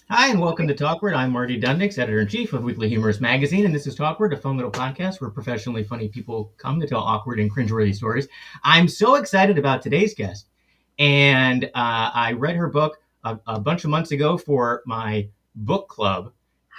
Hi, and welcome to Talkward. I'm Marty Dundix, editor-in-chief of Weekly Humorous Magazine, and this is Talkward, a fun little podcast where professionally funny people come to tell awkward and cringeworthy stories. I'm so excited about today's guest, and I read her book a bunch of months ago for my book club,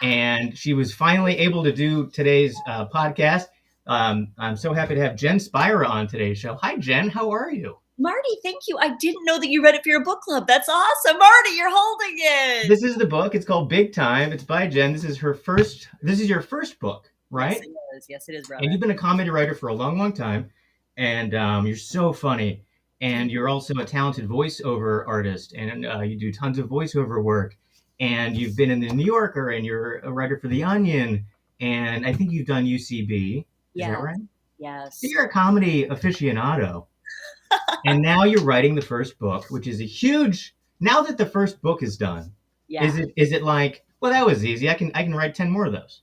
and she was finally able to do today's podcast. I'm so happy to have Jen Spyra on today's show. Hi, Jen. How are you? Marty, thank you. I didn't know that you read it for your book club. That's awesome. Marty, you're holding it. This is the book. It's called Big Time. It's by Jen. This is your first book, right? Yes, it is. Yes, it is, brother. And you've been a comedy writer for a long, long time, and you're so funny. And you're also a talented voiceover artist, and you do tons of voiceover work. And you've been in the New Yorker, and you're a writer for The Onion, and I think you've done UCB. Is that right? Yes. So you're a comedy aficionado. And now you're writing the first book, which is a huge. Now that the first book is done, is it like, well, that was easy. I can write 10 more of those.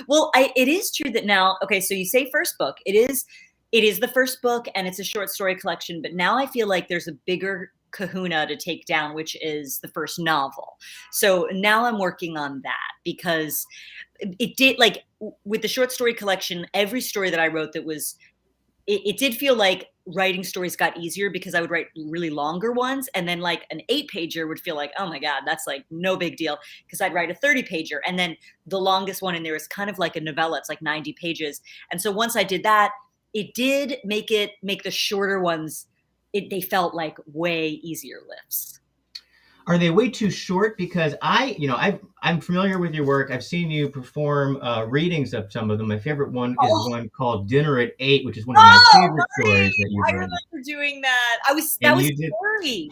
Well, it is true that now. Okay, so you say first book. It is the first book, and it's a short story collection. But now I feel like there's a bigger kahuna to take down, which is the first novel. So now I'm working on that because it did, like, with the short story collection, every story that I wrote that was. It did feel like writing stories got easier because I would write really longer ones. And then like an 8-pager would feel like, oh my God, that's like no big deal. Because I'd write a 30-pager. And then the longest one in there is kind of like a novella. It's like 90 pages. And so once I did that, it did make the shorter ones, they felt like way easier lifts. Are they way too short? Because I'm familiar with your work. I've seen you perform readings of some of them. My favorite one is one called Dinner at 8, which is one of my favorite stories that you've written. I remember doing that. That was scary.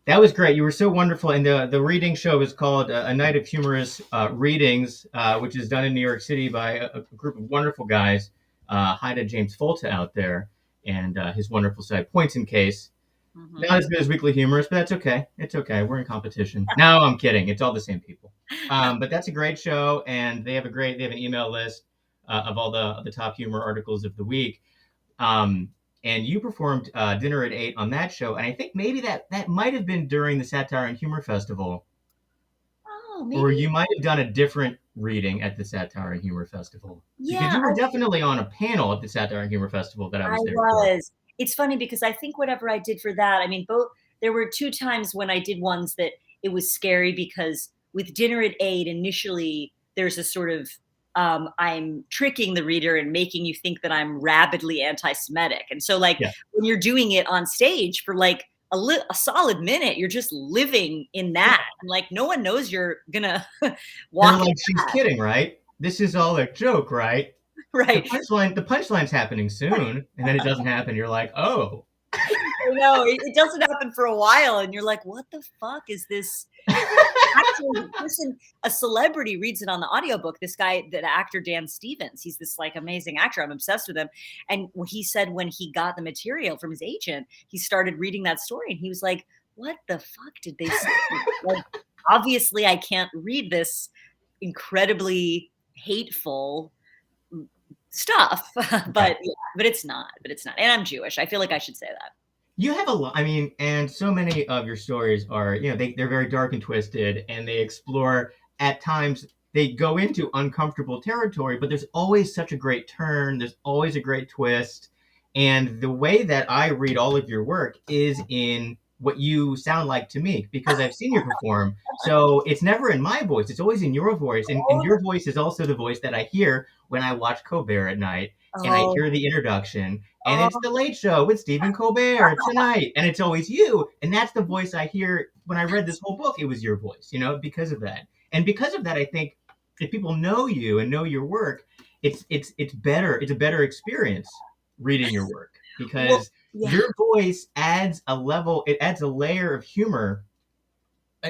That was great. You were so wonderful. And the reading show is called A Night of Humorous Readings, which is done in New York City by a group of wonderful guys. Hi to James Folta out there and his wonderful site, Points in Case. Mm-hmm. Not as good as Weekly Humorous, but that's okay. It's okay. We're in competition. No, I'm kidding. It's all the same people. But that's a great show, and they have an email list of all the top humor articles of the week. And you performed Dinner at 8 on that show, and I think maybe that might have been during the Satire and Humor Festival. Oh, maybe. Or you might have done a different reading at the Satire and Humor Festival. Yeah, because you were definitely on a panel at the Satire and Humor Festival that I was there for. It's funny because I think whatever I did for that, I mean, there were 2 times when I did ones that it was scary because with Dinner at 8, initially there's a sort of, I'm tricking the reader and making you think that I'm rabidly anti-Semitic. And so when you're doing it on stage for like a solid minute, you're just living in that. And like, no one knows you're gonna walk. Like, she's kidding, right? This is all a joke, right? Right. The punchline's happening soon, and then it doesn't happen. You're like, oh. No, it doesn't happen for a while, and you're like, what the fuck is this? Actually, a celebrity reads it on the audiobook. This guy, the actor Dan Stevens, he's this like amazing actor. I'm obsessed with him. And he said when he got the material from his agent, he started reading that story, and he was like, what the fuck did they say? Like, obviously, I can't read this incredibly hateful stuff, but it's not. And I'm Jewish. I feel like I should say that. You have a lot. I mean, and so many of your stories are, they're very dark and twisted, and they explore at times. They go into uncomfortable territory, but there's always such a great turn. There's always a great twist, and the way that I read all of your work is in what you sound like to me because I've seen you perform. So it's never in my voice. It's always in your voice. And your voice is also the voice that I hear when I watch Colbert at night and I hear the introduction and it's The Late Show with Stephen Colbert tonight. And it's always you. And that's the voice I hear when I read this whole book. It was your voice, because of that. And because of that, I think if people know you and know your work, it's better. It's a better experience reading your work because your voice adds a layer of humor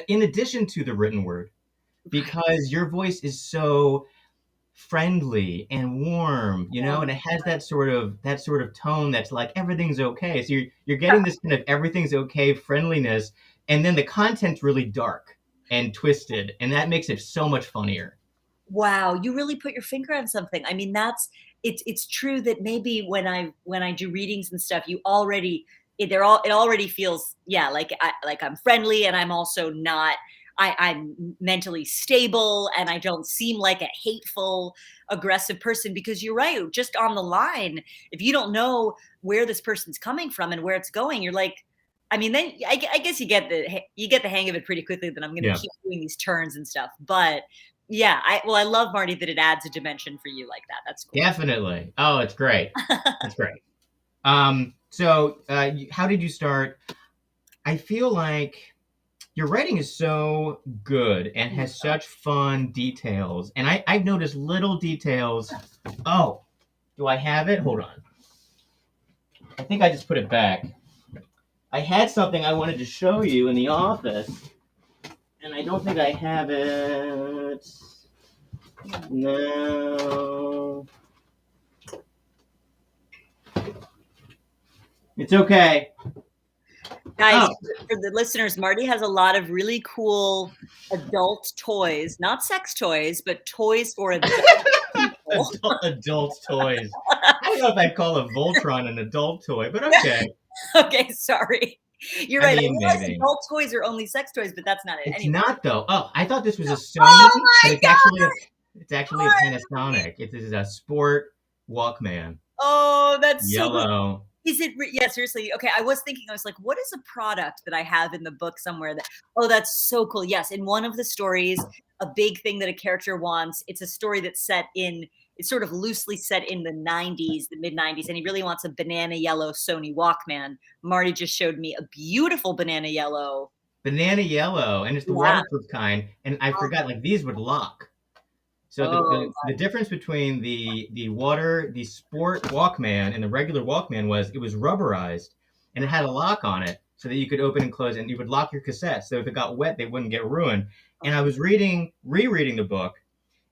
in addition to the written word, because your voice is so friendly and warm, and it has that sort of tone that's like everything's okay. So you're getting this kind of everything's okay friendliness, and then the content's really dark and twisted, and that makes it so much funnier. Wow, you really put your finger on something. I mean, it's true that maybe when I do readings and stuff, it already feels like I'm friendly, and I'm also not I'm mentally stable and I don't seem like a hateful, aggressive person. Because you're right, just on the line, if you don't know where this person's coming from and where it's going, you're like, I mean, then I guess you get the hang of it pretty quickly that I'm going to Yeah, keep doing these turns and stuff. But yeah, I love, Marty, that it adds a dimension for you like that. That's cool. definitely. Oh, it's great. It's great. How did you start? I feel like your writing is so good and has such fun details. And I've noticed little details. Oh, do I have it? Hold on. I think I just put it back. I had something I wanted to show you in the office, and I don't think I have it. No. It's okay. Guys, Oh, for the listeners, Marty has a lot of really cool adult toys, not sex toys, but toys for adult people. adult toys. I don't know if I'd call a Voltron an adult toy, but okay. Okay, sorry. You're I right. I mean, realize maybe. adult toys are only sex toys, but that's not it. It's Anyway. not though. Oh, I thought this was a Sony, Oh but my it's actually a Panasonic. It is a sport Walkman. Oh, that's so cool. Yellow. Is it? Yeah, seriously. Okay, I was thinking. I was like, what is a product that I have in the book somewhere that? Oh, that's so cool. Yes, in one of the stories, a big thing that a character wants. It's a story that's set in. It's sort of loosely set in the '90s, the mid '90s, and he really wants a banana yellow Sony Walkman. Marty just showed me a beautiful banana yellow. Banana yellow, and it's the Yeah. waterproof kind. And I forgot, like these would lock. So Oh, the difference between the sport Walkman and the regular Walkman was it was rubberized and it had a lock on it so that you could open and close it and you would lock your cassettes. So if it got wet, they wouldn't get ruined. And I was rereading the book,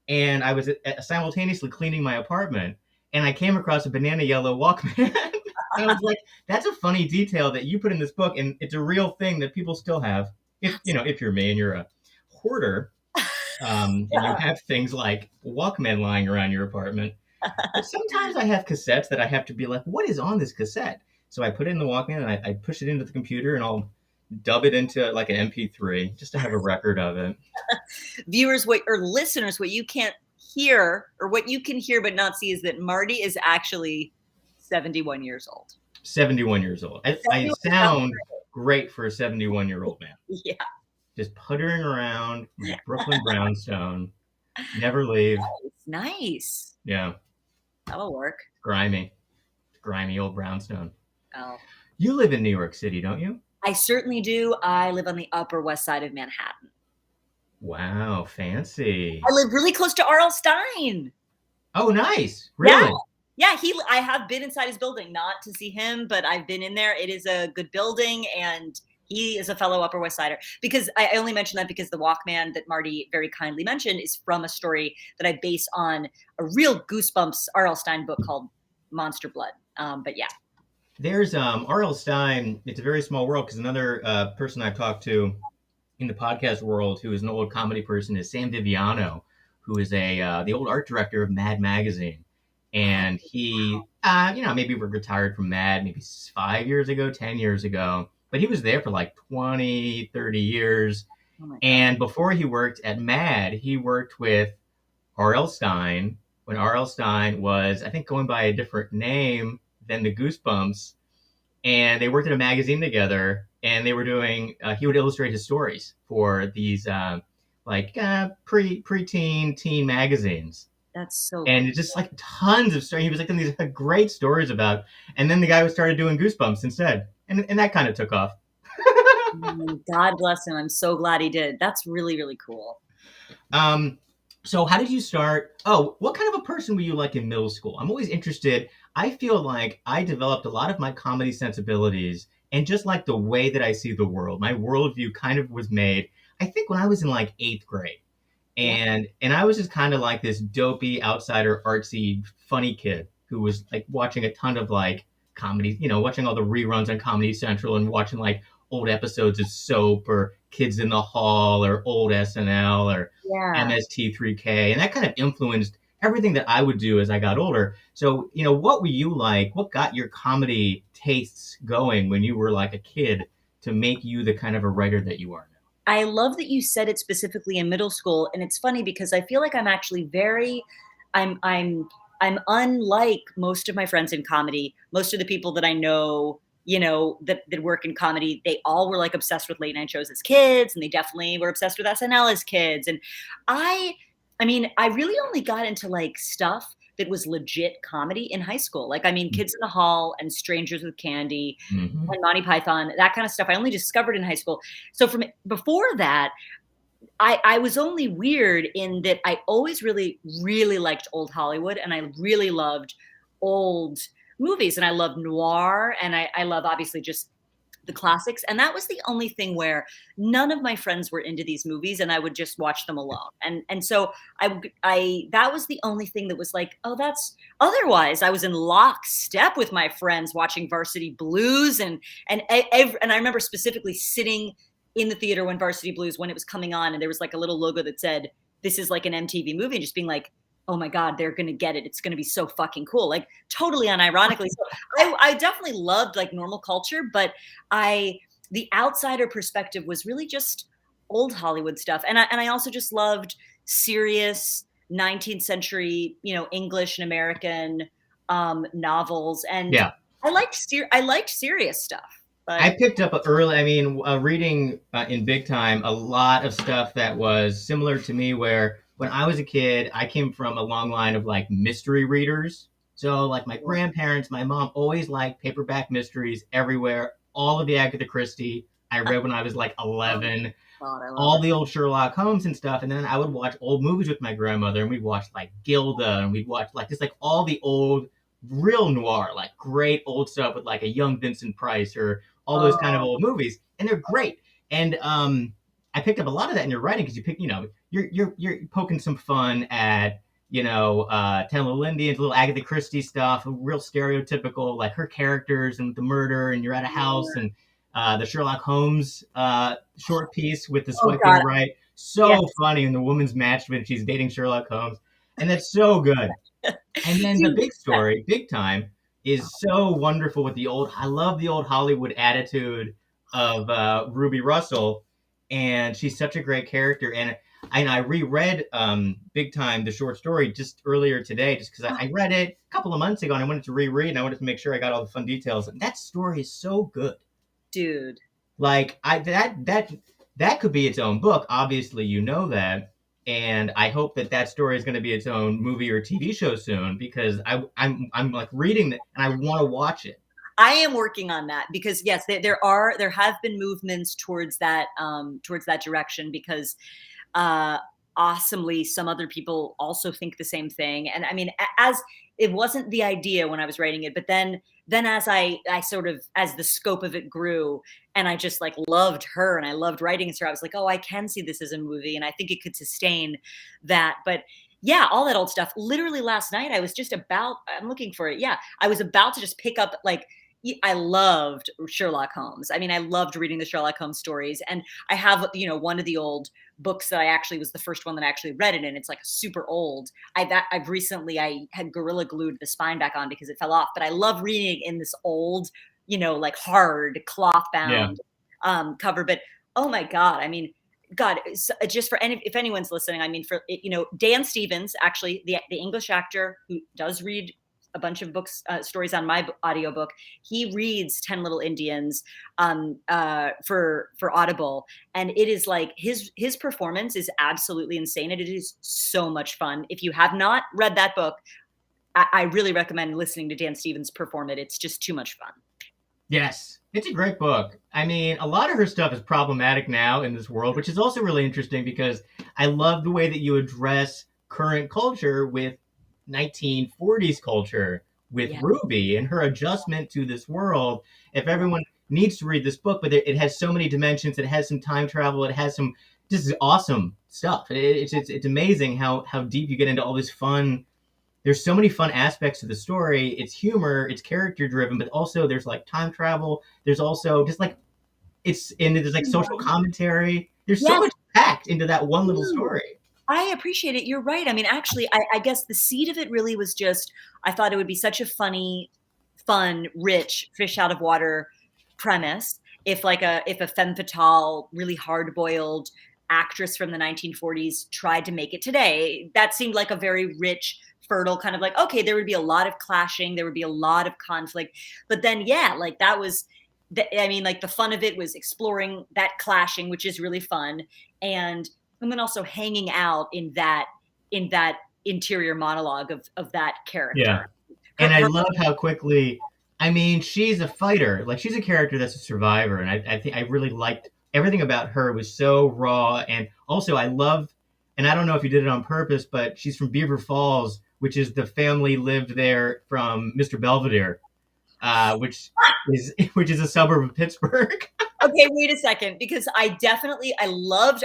and I was simultaneously cleaning my apartment, and I came across a banana yellow Walkman. And I was like, that's a funny detail that you put in this book, and it's a real thing that people still have. If you're me and you're a hoarder, and you yeah. have things like Walkman lying around your apartment. But sometimes I have cassettes that I have to be like, what is on this cassette? So I put it in the Walkman and I push it into the computer and I'll dub it into like an MP3 just to have a record of it. Viewers, or listeners, what you can't hear or what you can hear but not see is that Marty is actually 71 years old. 71 years old. I 71 sound great for a 71-year-old man. Yeah. Just puttering around Brooklyn brownstone. Never leave. It's nice. Yeah. That'll work. Grimy. Grimy old brownstone. Oh. You live in New York City, don't you? I certainly do. I live on the Upper West Side of Manhattan. Wow, fancy. I live really close to R.L. Stine. Oh, nice. Really? Yeah, I have been inside his building, not to see him, but I've been in there. It is a good building, and he is a fellow Upper West Sider. Because I only mention that because the Walkman that Marty very kindly mentioned is from a story that I base on a real Goosebumps R.L. Stine book called Monster Blood. But yeah. There's R.L. Stine. It's a very small world because another person I've talked to in the podcast world who is an old comedy person is Sam Viviano, who is the old art director of Mad Magazine. And he, maybe we're retired from Mad maybe 5 years ago, 10 years ago. But he was there for like 20, 30 years. Oh and before he worked at Mad, he worked with R.L. Stine when R.L. Stine was, I think, going by a different name than the Goosebumps. And they worked at a magazine together. And they were doing, he would illustrate his stories for these preteen teen magazines. That's so And cool. it's just like tons of stories. He was like doing these great stories about, and then the guy started doing Goosebumps instead. And that kind of took off. God bless him. I'm so glad he did. That's really, really cool. So how did you start? Oh, what kind of a person were you like in middle school? I'm always interested. I feel like I developed a lot of my comedy sensibilities and just like the way that I see the world. My worldview kind of was made, I think, when I was in like 8th grade. And I was just kind of like this dopey, outsider, artsy, funny kid who was like watching a ton of like comedy, watching all the reruns on Comedy Central and watching like old episodes of Soap or Kids in the Hall or old SNL or MST3K. And that kind of influenced everything that I would do as I got older. So, what were you like? What got your comedy tastes going when you were like a kid to make you the kind of a writer that you are now? I love that you said it specifically in middle school, and it's funny because I feel like I'm actually very I'm I'm I'm unlike most of my friends in comedy. Most of the people that I know, that work in comedy, they all were like obsessed with late night shows as kids, and they definitely were obsessed with SNL as kids. And I I mean, I really only got into like stuff that was legit comedy in high school. Like, I mean, Kids in the Hall and Strangers with Candy Hmm. and Monty Python, that kind of stuff I only discovered in high school. So from before that, I was only weird in that I always really, really liked old Hollywood, and I really loved old movies, and I love noir, and I love obviously just the classics. And that was the only thing where none of my friends were into these movies, and I would just watch them alone. And so I that was the only thing that was like, oh, that's otherwise I was in lockstep with my friends watching Varsity Blues, and I remember specifically sitting in the theater when Varsity Blues, when it was coming on, and there was like a little logo that said this is like an MTV movie, and just being like, oh my god, they're gonna get it, it's gonna be so fucking cool, like totally unironically. So I definitely loved like normal culture, but I the outsider perspective was really just old Hollywood stuff. And I also just loved serious 19th century, English and American novels. And Yeah. I liked serious stuff. I But picked up early, I mean, reading in big time a lot of stuff that was similar to me, where when I was a kid, I came from a long line of like mystery readers. So, like, my grandparents, my mom always liked paperback mysteries everywhere. All of the Agatha Christie I read when I was like oh 11, god, I love all it. the old Sherlock Holmes and stuff. And then I would watch old movies with my grandmother, and we'd watch like Gilda, and we'd watch like just like all the old real noir, like great old stuff with like a young Vincent Price or all those kind of Oh, old movies, and they're great. And I picked up a lot of that in your writing because you're poking some fun at Ten Little Indians, little Agatha Christie stuff, real stereotypical like her characters and the murder, and you're at a house, yeah. and the Sherlock Holmes short piece with the Oh swiping god, right, yes. so funny, and the woman's matched when she's dating Sherlock Holmes, and that's so good. And then the Dude, big story, big time, is so wonderful with the old. I love the old Hollywood attitude of Ruby Russell, and she's such a great character. And I reread Big Time, the short story, just earlier today, just because I read it a couple of months ago, and I wanted to reread, and I wanted to make sure I got all the fun details. And that story is so good. dude. Like that could be its own book. Obviously, you know that, and I hope that that story is going to be its own movie or TV show soon because I'm like reading it and I want to watch it. I am working on that because yes, there have been movements towards that direction because uh awesomely some other people also think the same thing. And I mean, as it wasn't the idea when I was writing it, but then as I sort of, as the scope of it grew, and I just like loved her and I loved writing her, I was like, oh, I can see this as a movie and I think it could sustain that. But yeah, all that old stuff. Literally last night I was just about, I'm looking for it, yeah, I was about to just pick up like, I loved Sherlock Holmes. I mean, I loved reading the Sherlock Holmes stories. And I have, one of the old books that I actually was the first one that I actually read it in. It's like super old. I've recently, I had Gorilla Glued the spine back on because it fell off, but I love reading in this old, like hard cloth Yeah. bound cover. But oh my God, I mean, God, just for if anyone's listening, I mean, for Dan Stevens, actually the English actor who does read a bunch of books, stories on my audiobook. He reads 10 Little Indians for Audible. And it is like his performance is absolutely insane. And it is so much fun. If you have not read that book, I really recommend listening to Dan Stevens perform it. It's just too much fun. Yes, it's a great book. I mean, a lot of her stuff is problematic now in this world, which is also really interesting because I love the way that you address current culture with 1940s culture with Yeah. Ruby and her adjustment to this world. If everyone needs to read this book, but it has so many dimensions, it has some time travel, it has some just awesome stuff. It's amazing how deep you get into all this fun. There's so many fun aspects to the story. It's humor, it's character driven, but also there's like time travel. There's also just like there's like social commentary. There's so Yes. much packed into that one little story. I appreciate it. You're right. I mean, actually, I guess the seed of it really was just, I thought it would be such a funny, fun, rich, fish out of water premise. if a femme fatale, really hard boiled actress from the 1940s tried to make it today, that seemed like a very rich, fertile kind of like, okay, there would be a lot of clashing, there would be a lot of conflict. But then, yeah, like that was, I mean, like the fun of it was exploring that clashing, which is really fun. And, and then also hanging out in that interior monologue of that Yeah. character. And I Her love how quickly, I mean, she's a fighter. Like she's a character that's a survivor. And I think I really liked everything about her was so raw. And also I love, and I don't know if you did it on purpose, but she's from Beaver Falls, which is the family lived there from Mr. Belvedere, which is a suburb of Pittsburgh. Okay, wait a second, because I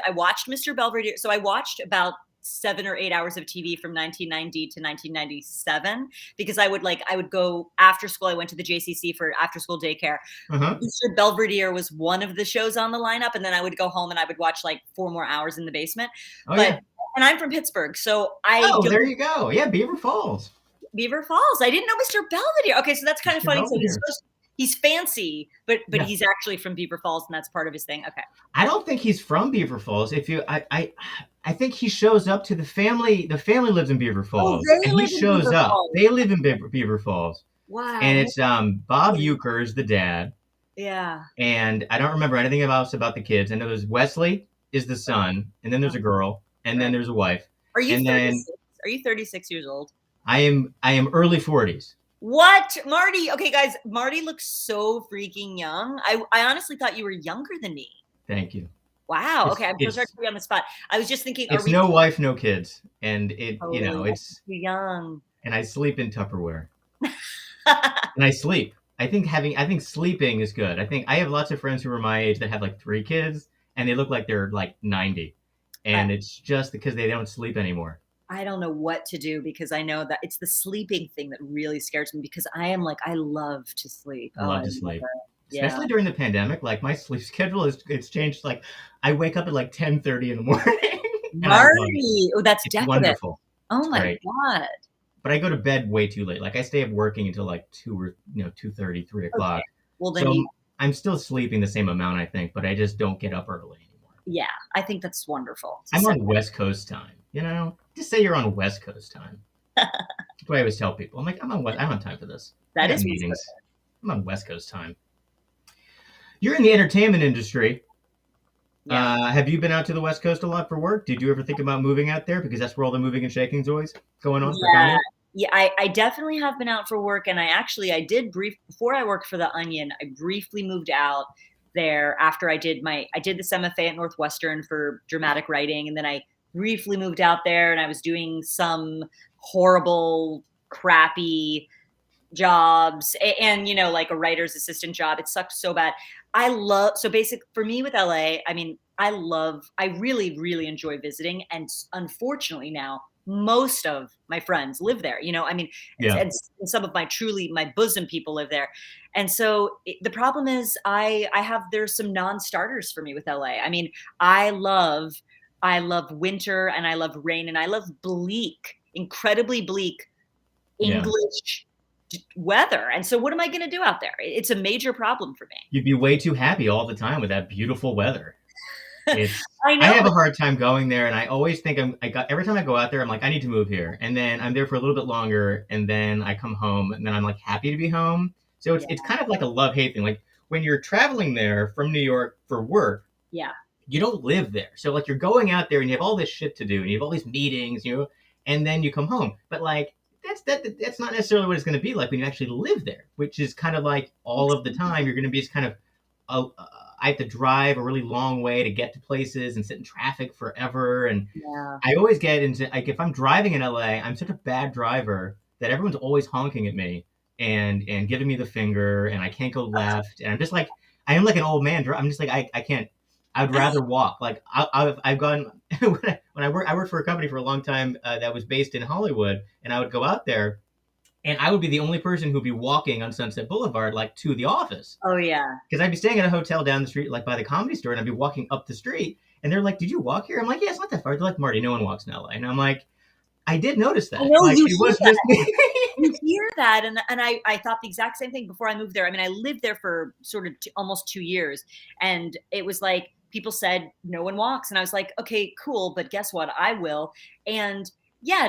watched Mr. Belvedere. So I watched about 7 or 8 hours of TV from 1990 to 1997 because I would go after school. I went to the JCC for after school daycare. Uh-huh. Mr. Belvedere was one of the shows on the lineup, and then I would go home and I would watch like 4 more hours in the basement. Oh But yeah. and I'm from Pittsburgh, so Oh, there you go. Yeah, Beaver Falls. Beaver Falls. I didn't know Mr. Belvedere. Okay, so that's kind of Mr. funny. So Belvedere. he's fancy, but Yeah. he's actually from Beaver Falls, and that's part of his thing. Okay. I don't think he's from Beaver Falls. If you, I think he shows up to the family. The family lives in Beaver Oh, Falls, they and he live in shows Beaver up. Falls. They live in Beaver Falls, and Wow. it's Bob Euchre's the dad, Yeah. and I don't remember anything else about the kids. I know there's Wesley is the son, and then there's a girl, and then Right. there's a wife, Are you and then 36? Are you 36 years old? I am early 40s. What? Marty. Okay, guys, Marty looks so freaking young. I honestly thought you were younger than me. Thank you. Wow. It's Okay, I'm so sorry it's to be on the spot. I was just thinking, are it's we no wife, no kids, and it totally it's too young? and I sleep in Tupperware. And I sleep. I think sleeping is good. I think I have lots of friends who are my age that have like 3 kids and they look like they're like 90. I, And it's just because they don't sleep anymore. I don't know what to do because I know that it's the sleeping thing that really scares me because I am like, I love to sleep. I Oh, love I to love sleep. it. Yeah. Especially during the pandemic, like my sleep schedule is it's changed. Like I wake up at like 10:30 in the morning and I love it. Marty. Oh, that's It's decadent. wonderful. Oh It's my great. God. But I go to bed way too late. Like I stay up working until like 2:30, 3 o'clock. Okay. Well, then So you, I'm still sleeping the same amount, I think, but I just don't get up early anymore. yeah, I think that's wonderful to I'm set. on West Coast time. Just say you're on West Coast time. That's what I always tell people. I'm like, I'm on time for this. I That got is meetings. I'm on West Coast time. You're in the entertainment industry. Yeah. Have you been out to the West Coast a lot for work? Did you ever think about moving out there? Because that's where all the moving and shaking's always going on for Yeah. comedy. Yeah, I definitely have been out for work, and I did before I worked for the Onion. I briefly moved out there after I did this MFA at Northwestern for dramatic writing, and then I briefly moved out there, and I was doing some horrible, crappy jobs, and like a writer's assistant job. It sucked so bad. So basic for me with LA. I mean, I really, really enjoy visiting, and unfortunately now most of my friends live there. I mean, Yeah. and some of my bosom people live there. And so the problem is there's some non-starters for me with LA. I mean, I love winter and I love rain and I love incredibly bleak Yeah. English weather. And so what am I going to do out there? It's a major problem for me. You'd be way too happy all the time with that beautiful weather. It's I I know. have a hard time going there, and I always think every time I go out there, I'm like, I need to move here, and then I'm there for a little bit longer, and then I come home, and then I'm like happy to be home. So it's kind of like a love hate thing. Like when you're traveling there from New York for work, Yeah. you don't live there, so like you're going out there and you have all this shit to do, and you have all these meetings, and then you come home. But like that's not necessarily what it's going to be like when you actually live there, which is kind of like all of the time you're going to be just kind of I have to drive a really long way to get to places and sit in traffic forever. And Yeah. I always get into like if I'm driving in LA, I'm such a bad driver that everyone's always honking at me and giving me the finger, and I can't go left. And I'm just like I am like an old man. I'm just like I can't. I'd rather walk. Like I've gone when I worked for a company for a long time that was based in Hollywood, and I would go out there. And I would be the only person who'd be walking on Sunset Boulevard, like to the office. Oh yeah. Because I'd be staying at a hotel down the street, like by the Comedy Store, and I'd be walking up the street. And they're like, "Did you walk here?" I'm like, "Yeah, it's not that far." They're like, "Marty, no one walks in LA." And I'm like, I did notice I that. know Like you it hear was that. just You hear that, and I thought the exact same thing before I moved there. I mean, I lived there for sort of almost 2 years, and it was like people said no one walks, and I was like, okay, cool, but guess what? I will. And yeah,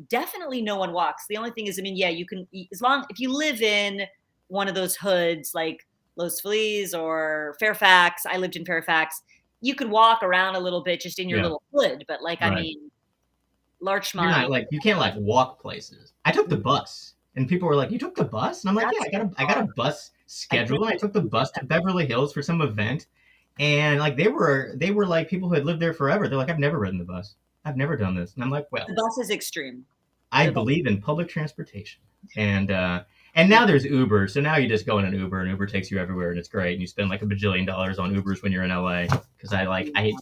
definitely no one walks. The only thing is, I mean, yeah, you can as long if you live in one of those hoods like Los Feliz or Fairfax. I lived in Fairfax. You could walk around a little bit just in your yeah, little hood, but like, I right. mean, You're Larchmont, not like you can't like walk places. I took the bus, and people were like, "You took the bus?" And I'm like, "Yeah, that's I got a bus I think schedule, and I I took the did bus that. to Beverly Hills for some event." And like they were like people who had lived there forever. They're like, "I've never ridden the bus. I've never done this." And I'm like, The "Well, bus is extreme. I The bus, believe in public transportation." And yeah, now there's Uber, so now you just go in an Uber, and Uber takes you everywhere, and it's great. And you spend like $1 bajillion on Ubers when you're in LA. Because I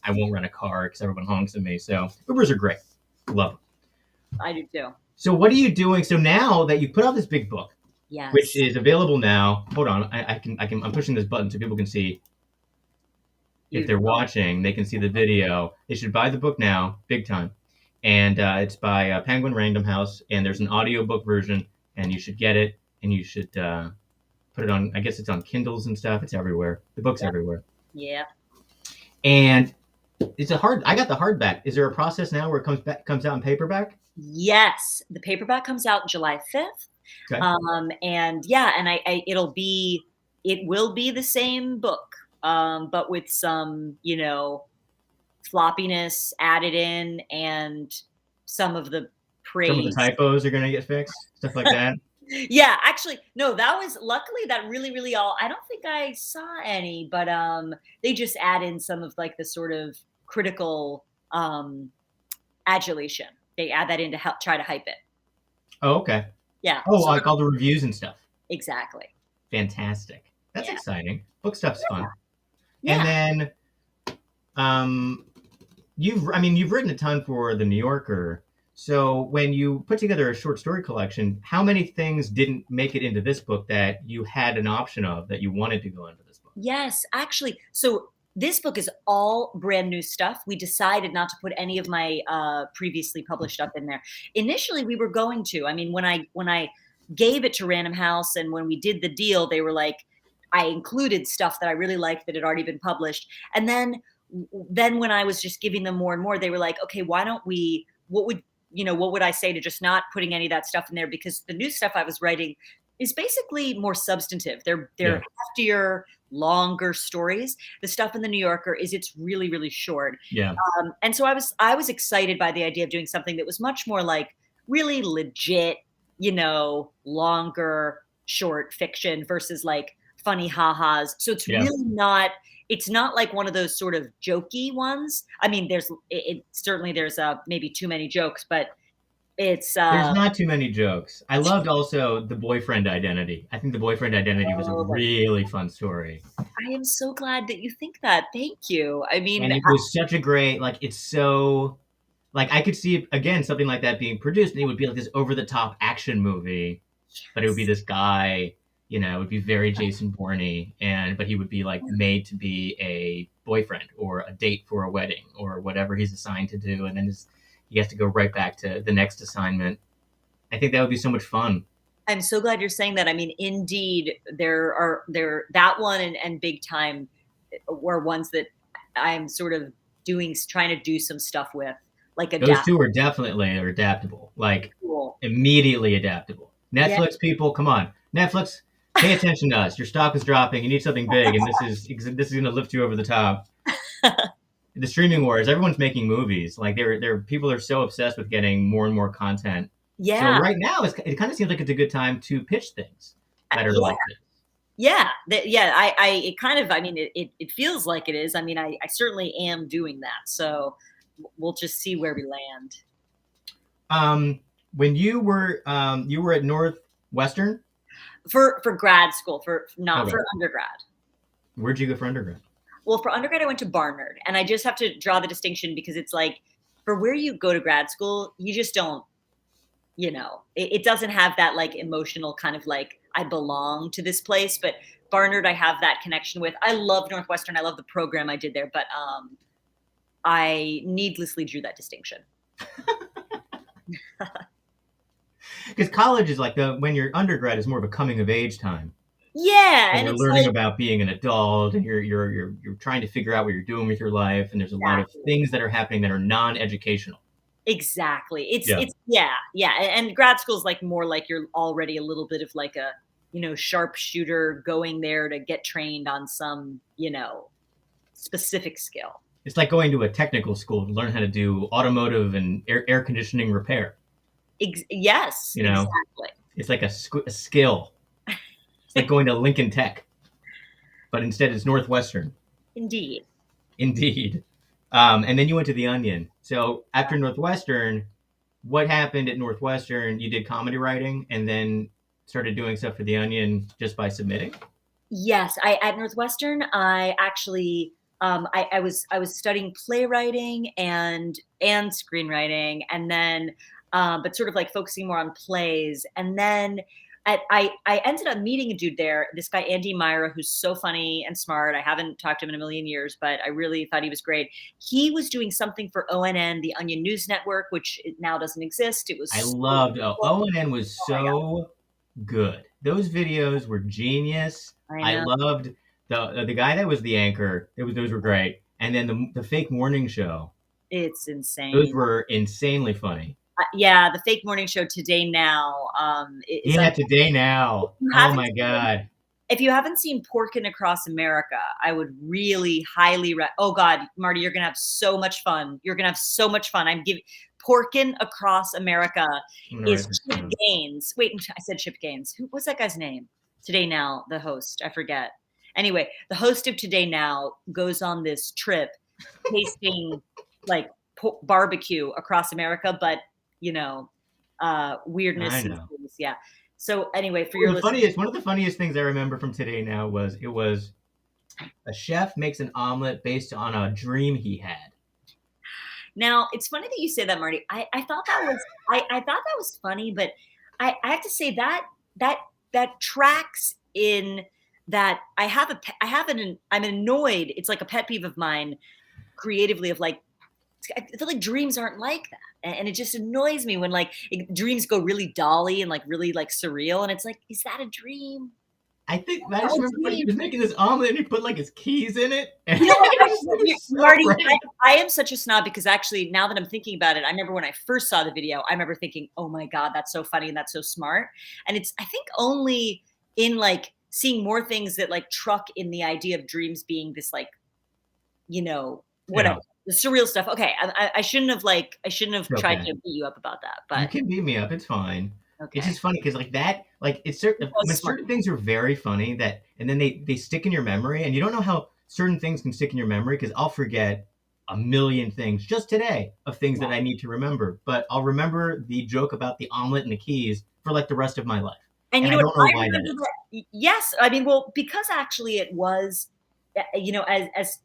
won't rent a car because everyone honks at me. So Ubers are great, love them. I do too. So what are you doing? So now that you put out this big book, which Yes. is available now, hold on, I'm pushing this button so people can see. If You they're watching, they can see the video. They should buy the book now, big time. And it's by Penguin Random House, and there's an audiobook version, and you should get it, and you should put it on. I guess it's on Kindles and stuff. It's everywhere. The book's Yeah. everywhere. Yeah. And it's a hard. I got the hardback. Is there a process now where it comes out in paperback? Yes. The paperback comes out July 5th. Okay. And yeah, and it will be the same book, but with some, floppiness added in and some of the Some of the praise. typos are gonna get fixed, stuff like that. Yeah, actually, no, that was luckily that really, really all I don't think I saw any, but they just add in some of like the sort of critical adulation. They add that in to help try to hype it. Oh, okay. Yeah. Oh, So like all the reviews and stuff. exactly. Fantastic. That's Yeah. exciting. Book stuff's fun. And Yeah. then um you've written a ton for the New Yorker. So when you put together a short story collection, how many things didn't make it into this book that you had an option of that you wanted to go into this book? Yes, actually. So this book is all brand new stuff. We decided not to put any of my previously published stuff in there. Initially, we were going to. I mean, when I gave it to Random House and when we did the deal, they were like, I included stuff that I really liked that had already been published. And then when I was just giving them more and more, they were like, okay, why don't we? What would I say to just not putting any of that stuff in there? Because the new stuff I was writing is basically more substantive. They're Yeah. heftier, longer stories. The stuff in the New Yorker it's really, really short. Yeah. And so I was excited by the idea of doing something that was much more like really legit, longer short fiction versus like funny ha-has. So Yeah. it's not like one of those sort of jokey ones. I mean, certainly there's maybe too many jokes, but it's There's not too many jokes. I loved also the boyfriend identity. I think the boyfriend identity was a oh, really fun story. I am so glad that you think that. Thank you. I mean, And it was such a great, like, it's so, like, I could see, again, something like that being produced, and it would be like this over the top action movie, but it would be this guy, it would be very Jason Bourne, but he would be like made to be a boyfriend or a date for a wedding or whatever he's assigned to do. And then he has to go right back to the next assignment. I think that would be so much fun. I'm so glad you're saying that. I mean, indeed, there that one and Big Time were ones that I'm sort of trying to do some stuff with, like Those adapt. two are adaptable, like Cool. immediately adaptable. Yeah. Netflix people, come on, Netflix, pay attention to us. Your stock is dropping. You need something big, and this is going to lift you over the top. The streaming wars, everyone's making movies. Like people are so obsessed with getting more and more content. So Yeah. right now, it kind of seems like it's a good time to pitch things that are Yeah. like this. Yeah. Yeah. It kind of, I mean, it feels like it is. I mean, I certainly am doing that. So we'll just see where we land. When you were at Northwestern. For grad school, not Okay, for undergrad. where'd you go for undergrad? Well, for undergrad, I went to Barnard, and I just have to draw the distinction because it's like for where you go to grad school, you just don't, it doesn't have that like emotional kind of like I belong to this place. But Barnard, I have that connection with. I love Northwestern. I love the program I did there, but I needlessly drew that distinction. Because college is like when you're undergrad is more of a coming of age time. Yeah, And and you're it's learning like about being an adult, and you're trying to figure out what you're doing with your life, and there's a lot of exactly. things that are happening that are non-educational. Exactly. It's Yeah. it's yeah, yeah, and grad school is like more like you're already a little bit of like a, sharpshooter going there to get trained on some, specific skill. It's like going to a technical school to learn how to do automotive and air conditioning repair. Yes, You know, exactly. it's like a skill. It's like going to Lincoln Tech, but instead it's Northwestern. Indeed. Indeed. And then you went to the Onion. So after Northwestern, what happened at Northwestern? You did comedy writing, and then started doing stuff for the Onion just by submitting. Yes, I at Northwestern, I actually, I was studying playwriting and screenwriting, and then, but sort of like focusing more on plays, and then I ended up meeting a dude there, this guy Andy Myra, who's so funny and smart. I haven't talked to him in a million years, but I really thought he was great. He was doing something for ONN, the Onion News Network, which it now doesn't exist. It was I so loved cool. O&N was Oh my god, so good. Those videos were genius. I I know, loved the guy that was the anchor. Those were great. And then the fake morning show. it's Those insane. were insanely funny. Yeah, the fake morning show Today Now, is on. Yeah, Today Now. You Oh haven't my seen God. If you haven't seen Porkin' Across America, I would really highly oh god, Marty, you're gonna have so much fun. You're gonna have so much fun. I'm giving Porkin' Across America I'm gonna is write this Chip down. Gaines. Wait, I said Chip Gaines. What's that guy's name? Today Now, the host. I forget. Anyway, the host of Today Now goes on this trip tasting like barbecue across America, but you know, I weirdness know. ensues. Yeah. So anyway, for Well, your listeners, one of the funniest things I remember from Today Now was it was a chef makes an omelet based on a dream he had. now it's funny that you say that, Marty. I thought that was I thought that was funny, but I have to say that that tracks in that I have I'm annoyed. It's like a pet peeve of mine creatively of like I feel like dreams aren't like that. And it just annoys me when like dreams go really dolly and like really like surreal. And it's like, is that a dream? I think I That just was remember when he dream. was making this omelet and he put like his keys in it. And You know what, it was so Marty? great. I am such a snob because actually, now that I'm thinking about it, I remember when I first saw the video. I remember thinking, "Oh my god, that's so funny and that's so smart." And it's I think only in like seeing more things that like truck in the idea of dreams being this like whatever Yeah. the surreal stuff. Okay, I shouldn't have I shouldn't have tried Okay. to beat you up about that, You but can beat me up. It's fine. It's okay, just funny because like that, like it's it certain was when smart. certain things are very funny that, and then they stick in your memory, and you don't know how certain things can stick in your memory because I'll forget a million things just today of things that Yeah. I need to remember, but I'll remember the joke about the omelet and the keys for like the rest of my life, And you and know I what? don't know I why that remember is. that. Yes, I mean, well, because actually it was, as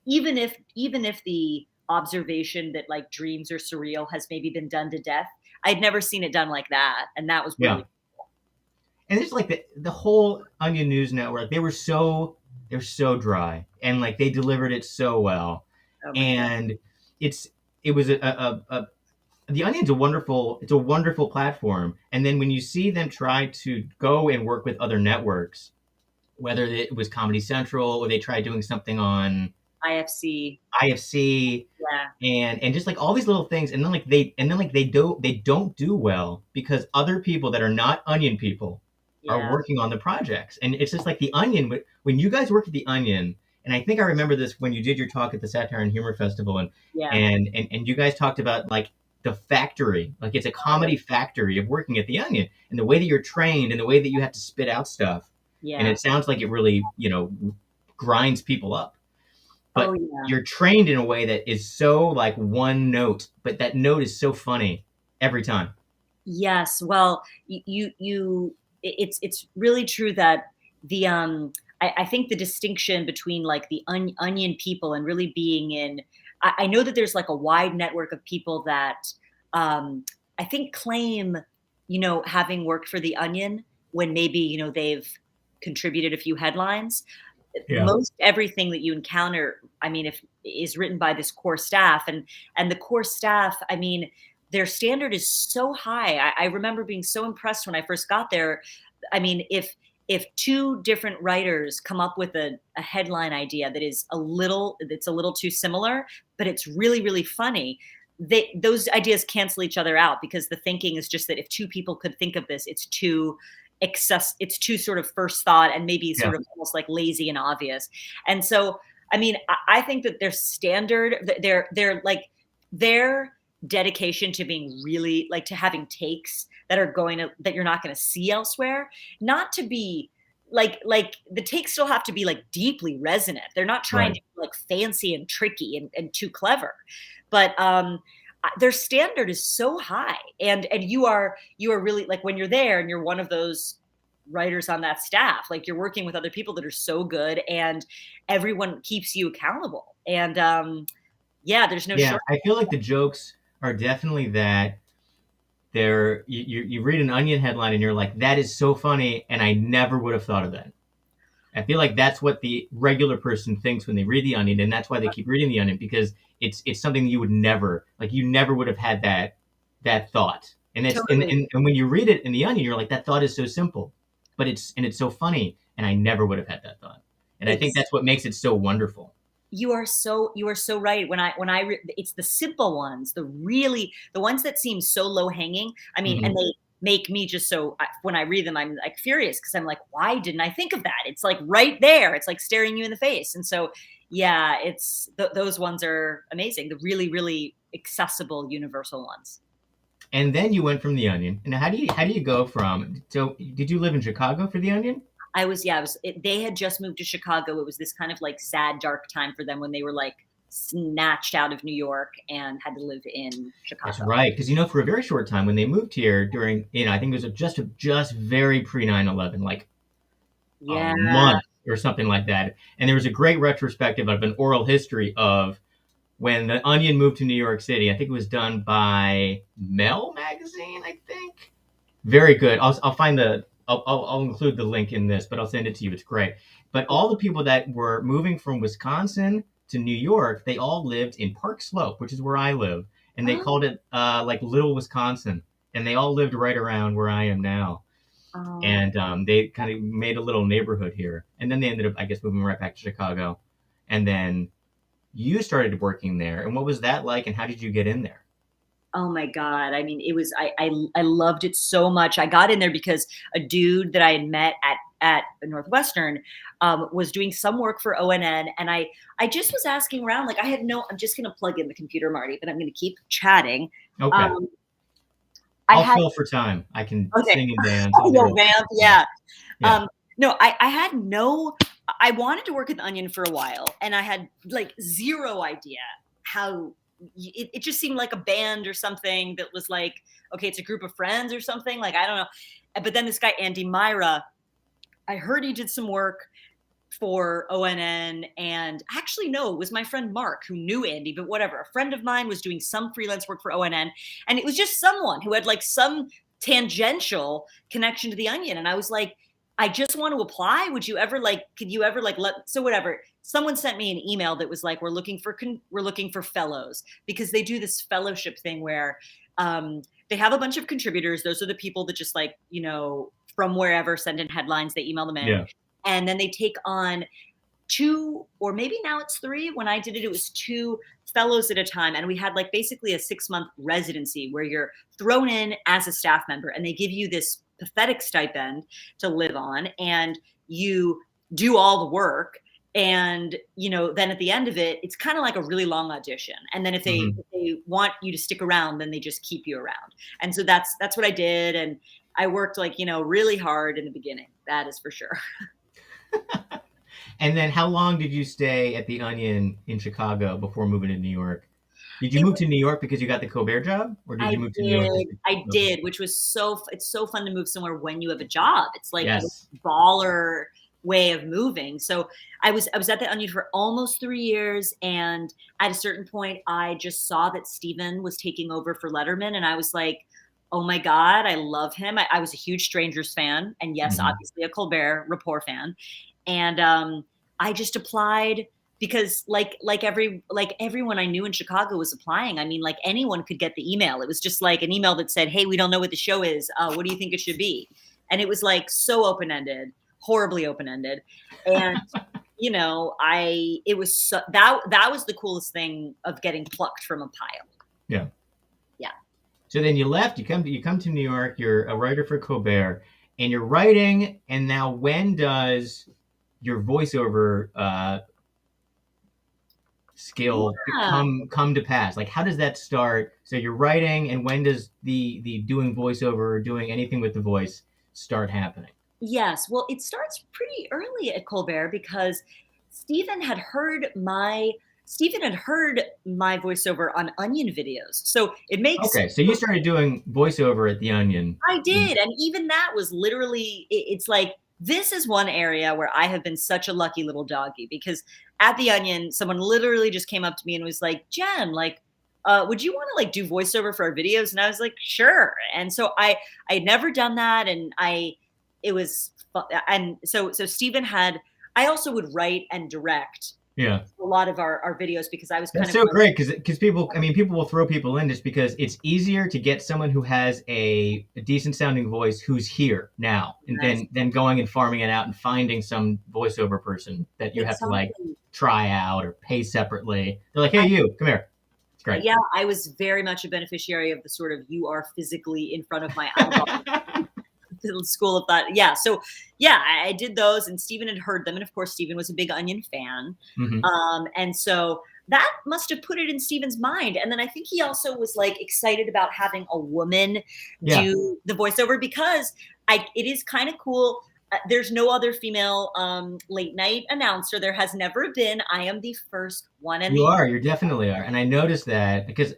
even if the observation that like dreams are surreal has maybe been done to death, I'd never seen it done like that, and that was Yeah, really and it's like the whole Onion News Network. They're so dry, and like they delivered it so well, oh my god, and it's it was a the Onion's a wonderful platform. And then when you see them try to go and work with other networks, whether it was Comedy Central or they tried doing something on IFC, IFC yeah, and just like all these little things, and then like they don't do well because other people that are not Onion people are yeah, working on the projects, and it's just like the Onion. When you guys work at the Onion, and I think I remember this when you did your talk at the Satire and Humor Festival, yeah, and you guys talked about like the factory, like it's a comedy factory of working at the Onion, and the way that you're trained, and the way that you have to spit out stuff, and yeah. it sounds like it really grinds people up, Oh but yeah. you're trained in a way that is so like one note, but that note is so funny every time. Yes. Well, it's really true that the I think the distinction between like the onion people and really being in I know that there's like a wide network of people that I think claim, having worked for the Onion when maybe, they've contributed a few headlines. Yeah. Most everything that you encounter, I mean, if is written by this core staff and the core staff, I mean, their standard is so high. I remember being so impressed when I first got there. I mean, if two different writers come up with a headline idea that is that's a little too similar, but it's really, really funny, those ideas cancel each other out, because the thinking is just that if two people could think of this, it's too sort of first thought, and maybe Yeah. sort of almost like lazy and obvious. And so, I mean, I think that their standard, they're like their dedication to being really like to having takes that you're not going to see elsewhere, not to be like the takes still have to be like deeply resonant. They're not trying Right. to be like fancy and tricky and too clever, but their standard is so high, and you are really like, when you're there and you're one of those writers on that staff, like you're working with other people that are so good, and everyone keeps you accountable, and yeah, there's no Yeah, short. I feel like the jokes are definitely that you read an Onion headline and you're like, that is so funny, and I never would have thought of that. I feel like that's what the regular person thinks when they read the Onion, and that's why they keep reading the Onion, because it's something you would never, like, you never would have had that thought. And it's Totally. and when you read it in the Onion, you're like, that thought is so simple, but it's so funny, and I never would have had that thought. And I think Ex- that's what makes it so wonderful. you are so right. It's the simple ones, the ones that seem so low hanging. I mean, and Hmm. they make me just when I read them, I'm like furious, because I'm like, why didn't I think of that? It's like right there. It's like staring you in the face. And so, yeah, those ones are amazing. The really, really accessible, universal ones. And then you went from the Onion. And how do you go from? So did you live in Chicago for the Onion? They had just moved to Chicago. It was this kind of like sad, dark time for them when they were like snatched out of New York and had to live in That's Chicago. right, because for a very short time when they moved here during, I think it was just very pre 9/11, like a Yeah. month or something like that. And there was a great retrospective of an oral history of when the Onion moved to New York City. I think it was done by Mel Magazine, I think. Very good. I'll find I'll include the link in this, but I'll send it to you. It's great. But all the people that were moving from Wisconsin to New York, they all lived in Park Slope, which is where I live, and they called it like Little Wisconsin, and they all lived right around where I am now. Oh, And they kind of made a little neighborhood here, and then they ended up, I guess, moving right back to Chicago, and then you started working there. And what was that like, and how did you get in there? oh my God. I mean, I loved it so much. I got in there because a dude that I had met at Northwestern was doing some work for ONN. And I just was asking around, like, I'm just going to plug in the computer, Marty, but I'm going to keep chatting. Okay, Um, I I'll had, fill for time. I can okay. sing and dance. I'll do Yo, it. vamp. Yeah, Yeah. yeah. No, I had I wanted to work at the Onion for a while, and I had like zero idea how it just seemed like a band or something that was like, okay, it's a group of friends or something. Like, I don't know. But then this guy, Andy Myra, I heard he did some work for ONN, and actually, no, it was my friend Mark who knew Andy, but whatever. A friend of mine was doing some freelance work for ONN, and it was just someone who had like some tangential connection to the Onion. And I was like, I just want to apply. Could you ever like so whatever. Someone sent me an email that was like, we're looking for fellows, because they do this fellowship thing where they have a bunch of contributors. Those are the people that just like, from wherever send in headlines, they email them in. Yeah. And then they take on two, or maybe now it's three. When I did it, it was two fellows at a time. And we had like basically a 6-month residency where you're thrown in as a staff member, and they give you this pathetic stipend to live on, and you do all the work. And then at the end of it, it's kind of like a really long audition. And then if they, Hmm. if they want you to stick around, then they just keep you around. And so that's what I did. And I worked like, really hard in the beginning. That is for sure. And then how long did you stay at the Onion in Chicago before moving to New York? Did you It move to New York because you got the Colbert job, or did you move to New York just? I Okay. did, which was it's so fun to move somewhere when you have a job. It's like the Yes. baller way of moving. So I was at the Onion for almost 3 years, and at a certain point, I just saw that Steven was taking over for Letterman, and I was like, oh my God, I love him. I was a huge Strangers fan, and yes, Hmm. obviously a Colbert Report fan, and I just applied because like everyone I knew in Chicago was applying. I mean, like anyone could get the email. It was just like an email that said, "Hey, we don't know what the show is. What do you think it should be?" And it was like so open-ended, horribly open-ended. And it was that was the coolest thing of getting plucked from a pile. Yeah. Yeah. So then you left, you come to New York, you're a writer for Colbert, and you're writing, and now when does your voiceover skill come to pass? Like, how does that start? So you're writing, and when does the doing voiceover or doing anything with the voice start happening? Yes. Well, it starts pretty early at Colbert because Stephen had heard my voiceover on Onion videos. So it makes Okay, so you started doing voiceover at the Onion. I did. And even that was literally, it's like, this is one area where I have been such a lucky little doggy, because at the Onion, someone literally just came up to me and was like, Jen, like, would you want to like do voiceover for our videos? And I was like, sure. And so I'd never done that. And it was fun. And so Stephen I also would write and direct Yeah. a lot of our videos, because I was kind That's of so great, because people will throw people in just because it's easier to get someone who has a decent sounding voice who's here now, and Nice. then going and farming it out and finding some voiceover person that you have to like try out or pay separately. They're like, hey, you come here. It's great. Yeah, I was very much a beneficiary of the sort of, you are physically in front of my eyeball school of that. Yeah. So yeah, I did those, and Stephen had heard them. And of course, Stephen was a big Onion fan. Mm-hmm. And so that must have put it in Stephen's mind. And then I think he also was like excited about having a woman do the voiceover, because it is kind of cool. There's no other female late night announcer. There has never been. I am the first one. And You definitely are. And I noticed that because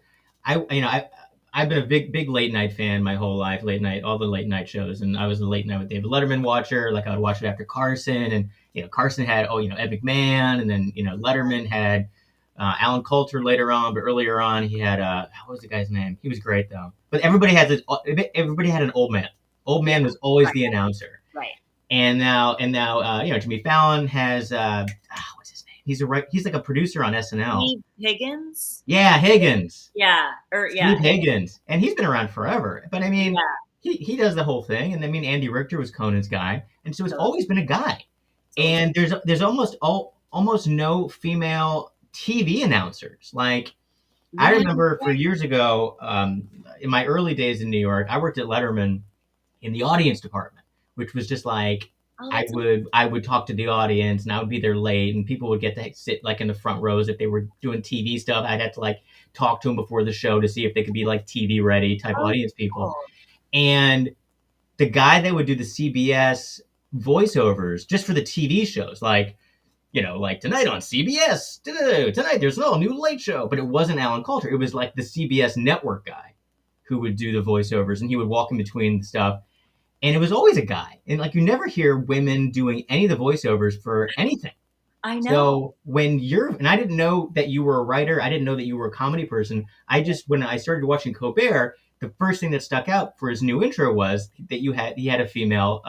I've been a big late night fan my whole life, all the late night shows. And I was a late night with David Letterman watcher. Like, I would watch it after Carson, and, Carson had, Ed McMahon, and then, Letterman had Alan Coulter later on, but earlier on he had, what was the guy's name? He was great though. But everybody had an old man. Old man was always the announcer. Right. And now, Jimmy Fallon has, what's his name? He's like a producer on SNL. Steve Higgins? Yeah, Higgins. Yeah. Steve Higgins. And he's been around forever. But I mean, he does the whole thing. And I mean, Andy Richter was Conan's guy. And so it's always been a guy. And there's almost no female TV announcers. Like, I remember for years ago, in my early days in New York, I worked at Letterman in the audience department, which was just like, I would talk to the audience, and I would be there late, and people would get to sit like in the front rows if they were doing TV stuff. I'd have to like talk to them before the show to see if they could be like TV ready type audience people. And the guy that would do the CBS voiceovers just for the TV shows, like, like tonight on CBS, tonight there's an all new late show, but it wasn't Alan Coulter. It was like the CBS network guy who would do the voiceovers, and he would walk in between the stuff. And it was always a guy. And like, you never hear women doing any of the voiceovers for anything. I know. So and I didn't know that you were a writer. I didn't know that you were a comedy person. When I started watching Colbert, the first thing that stuck out for his new intro was that he had a female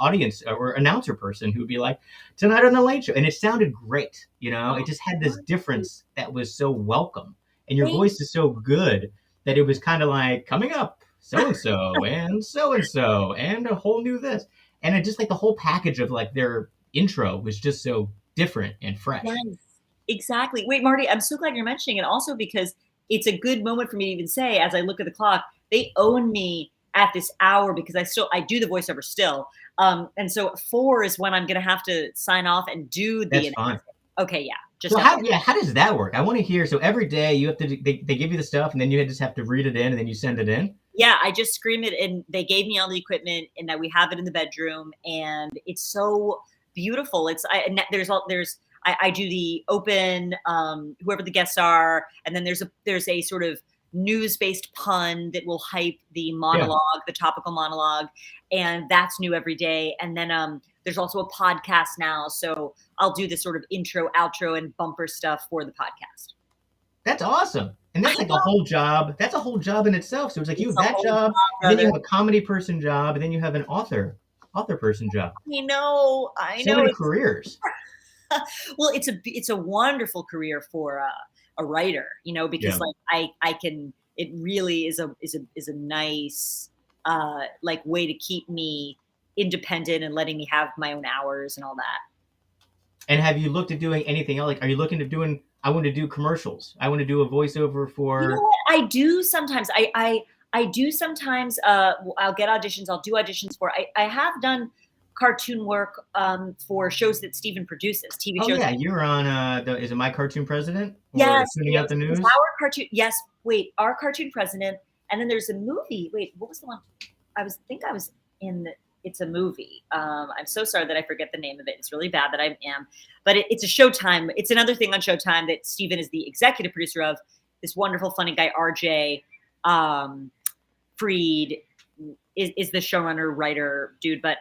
audience or announcer person who would be like, tonight on the Late Show. And it sounded great. It just had this difference that was so welcome. And your voice is so good that it was kind of like, coming up, so-and-so and so-and-so and a whole new this. And it just like the whole package of like their intro was just so different and fresh. Yes, exactly. Wait, Marty, I'm so glad you're mentioning it, also because it's a good moment for me to even say, as I look at the clock, they own me at this hour, because I do the voiceover still. And so 4 is when I'm going to have to sign off and do the That's fine. Okay, yeah. So how does that work? I want to hear. So every day you have to, they give you the stuff, and then you just have to read it in, and then you send it in. Yeah, I just scream it, and they gave me all the equipment, and that we have it in the bedroom, and it's so beautiful. I do the open, whoever the guests are, and then there's a sort of news-based pun that will hype the monologue, the topical monologue, and that's new every day. And then there's also a podcast now, so I'll do this sort of intro, outro, and bumper stuff for the podcast. That's awesome. And that's like a whole job. That's a whole job in itself. So it's like you have that job, and then you have a comedy person job, and then you have an author person job. I know. So many careers. Well, it's a wonderful career for a writer, because Yeah. like I can. It really is a nice like way to keep me independent and letting me have my own hours and all that. And have you looked at doing anything else? Like, are you looking at doing? I want to do commercials. I want to do a voiceover You know for. what? I do sometimes. I do sometimes. I'll get auditions. I'll do auditions for. I have done cartoon work for shows that Steven produces, TV Oh shows. yeah, you're on. Is it My Cartoon President or Yes, Tuning Out yes. the It's News? our cartoon. Yes, wait, our cartoon president. And then there's a movie. Wait, what was the one? I was in. It's a movie. I'm so sorry that I forget the name of it. It's really bad that I am. But it's a Showtime. It's another thing on Showtime that Steven is the executive producer of. This wonderful, funny guy, RJ Freed, is the showrunner, writer, dude. But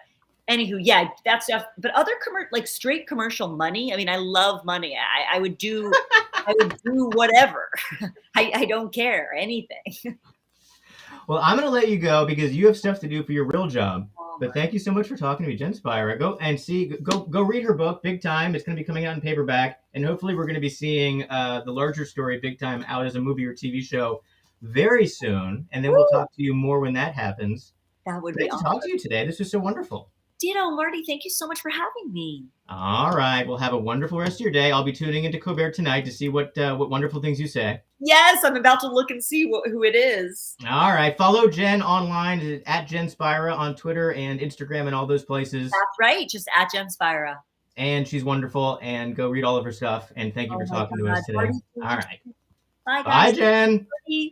anywho, yeah, that stuff. But other like straight commercial money. I mean, I love money. I would do. I would do whatever. I don't care anything. Well, I'm going to let you go because you have stuff to do for your real job. Oh But thank you so much for talking to me, Jen Spyra. Go read her book, Big Time. It's going to be coming out in paperback, and hopefully we're going to be seeing the larger story, Big Time, out as a movie or TV show very soon. And then we'll talk to you more when that happens. that would be Great to awesome. talk to you today. This was so wonderful. Ditto, Marty. Thank you so much for having me. All right. Well, have a wonderful rest of your day. I'll be tuning into Colbert tonight to see what wonderful things you say. Yes, I'm about to look and see who it is. All right. Follow Jen online at Jen Spyra on Twitter and Instagram and all those places. That's right. Just at Jen Spyra. And she's wonderful. And go read all of her stuff. And thank you for talking to us today. All right. Bye, guys. Bye, Jen. Bye.